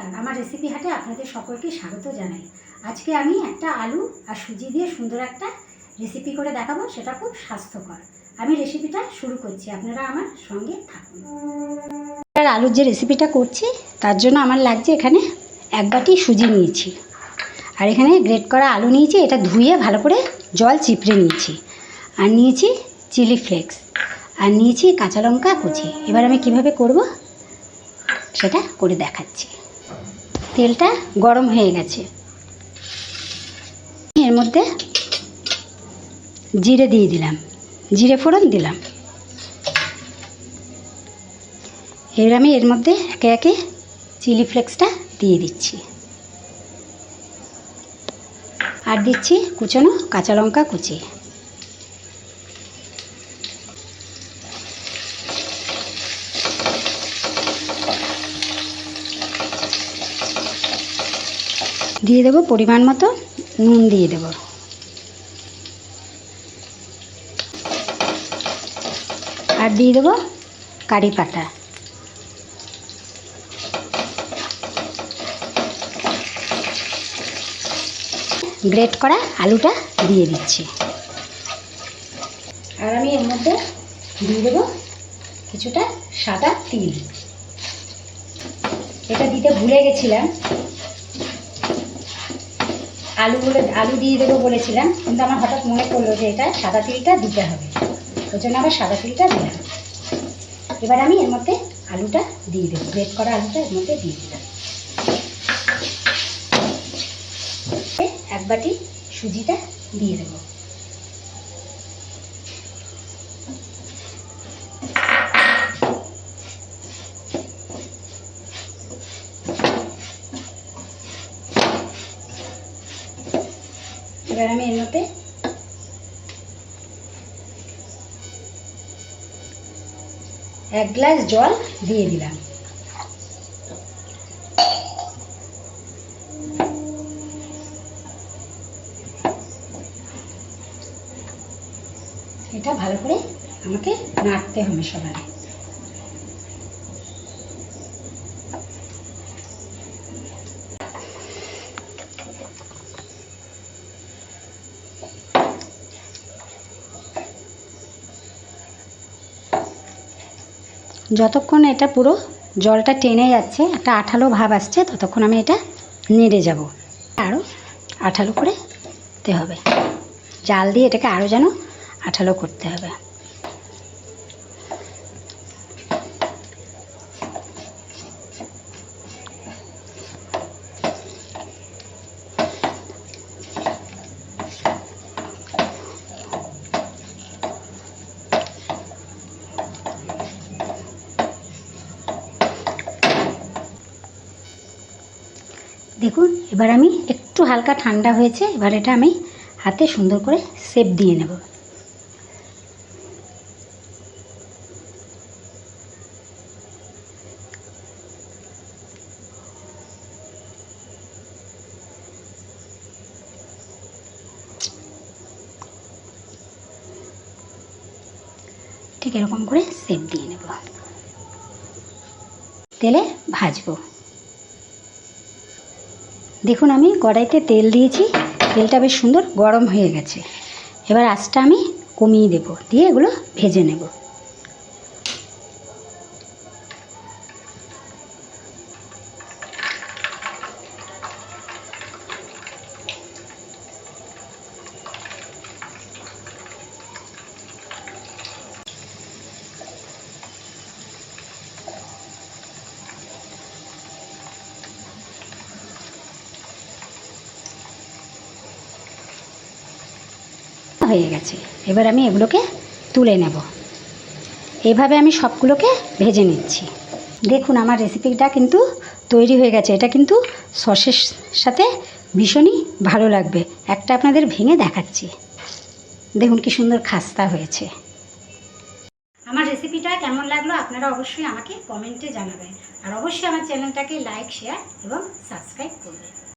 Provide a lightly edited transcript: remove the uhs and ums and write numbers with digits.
নমস্কার, আমার রেসিপি হাটে আপনাদের সকলকে স্বাগত জানাই। আজকে আমি একটা আলু আর সুজি দিয়ে সুন্দর একটা রেসিপি করে দেখাবো, সেটা খুব স্বাস্থ্যকর। আমি রেসিপিটা শুরু করছি, আপনারা আমার সঙ্গে থাকুন। আর আলুর যে রেসিপিটা করছি তার জন্য আমার লাগছে এখানে 1 বাটি সুজি নিয়েছি, আর এখানে গ্রেট করা আলু নিয়েছি, এটা ধুয়ে ভালো করে জল চিপড়ে নিয়েছি, আর নিয়েছি চিলি ফ্লেক্স, আর নিয়েছি কাঁচা লঙ্কা কুচি। এবার আমি কিভাবে করব সেটা করে দেখাচ্ছি। তেলটা গরম হয়ে গেছে, এর মধ্যে জিরে দিয়ে দিলাম, জিরে ফোড়ন দিলাম। এবার আমি এর মধ্যে একে একে চিলি ফ্লেক্সটা দিয়ে দিচ্ছি, আর দিচ্ছি কুচানো কাঁচা লঙ্কা কুচি। দিয়ে দেবো পরিমাণ মতো নুন, দিয়ে দেবো আর দিয়ে দেবো কারি পাতা। গ্রেট করা আলুটা দিয়ে দিচ্ছি, আর আমি এর মধ্যে দিয়ে দেবো কিছুটা সাদা তিল। এটা দিতে ভুলে গেছিলাম, আলু দিয়ে দেবো বলেছিলাম, কিন্তু আমার হঠাৎ মনে পড়লো যে এটা সাদা তিলটা দিতে হবে, ওই জন্য আবার সাদা তিলটা দিলাম। এবার আমি এর মধ্যে আলুটা দিয়ে দেবো, গ্রেট করা আলুটা এর মধ্যে দিয়ে দিলাম। 1 বাটি সুজিটা দিয়ে দেবো। এবার আমি এর মধ্যে 1 গ্লাস জল দিয়ে দিলাম। এটা ভালো করে আমাকে নাড়তে হবে সবার। যতক্ষণ এটা পুরো জলটা টেনে যাচ্ছে, একটা আঠালো ভাব আসছে, ততক্ষণ আমি এটা নেড়ে যাব। আরও আঠালো করে করতে হবে, জাল দিয়ে এটাকে আরও যেন আঠালো করতে হবে। দেখুন, এবার আমি একটু হালকা ঠান্ডা হয়েছে, এবার এটা আমি হাতে সুন্দর করে শেপ দিয়ে নেব। ঠিক এরকম করে শেপ দিয়ে নেব, তেলে ভাজবো। দেখুন, আমি কড়াইতে তেল দিয়েছি, তেলটা বেশ সুন্দর গরম হয়ে গেছে। এবার আঁচটা আমি কমিয়ে দেব, দিয়ে এগুলো ভেজে নেব। হয়ে গেছে, এবার আমি এগুলোকে তুলে নেব। এভাবে আমি সবগুলোকে ভেজে নিচ্ছি। দেখুন, আমার রেসিপিটা কিন্তু তৈরি হয়ে গেছে। এটা কিন্তু সসের সাথে ভীষণই ভালো লাগবে। একটা আপনাদের ভেঙে দেখাচ্ছি, দেখুন কি সুন্দর খাস্তা হয়েছে। আমার রেসিপিটা কেমন লাগলো আপনারা অবশ্যই আমাকে কমেন্টে জানাবেন, আর অবশ্যই আমার চ্যানেলটাকে লাইক, শেয়ার এবং সাবস্ক্রাইব করবেন।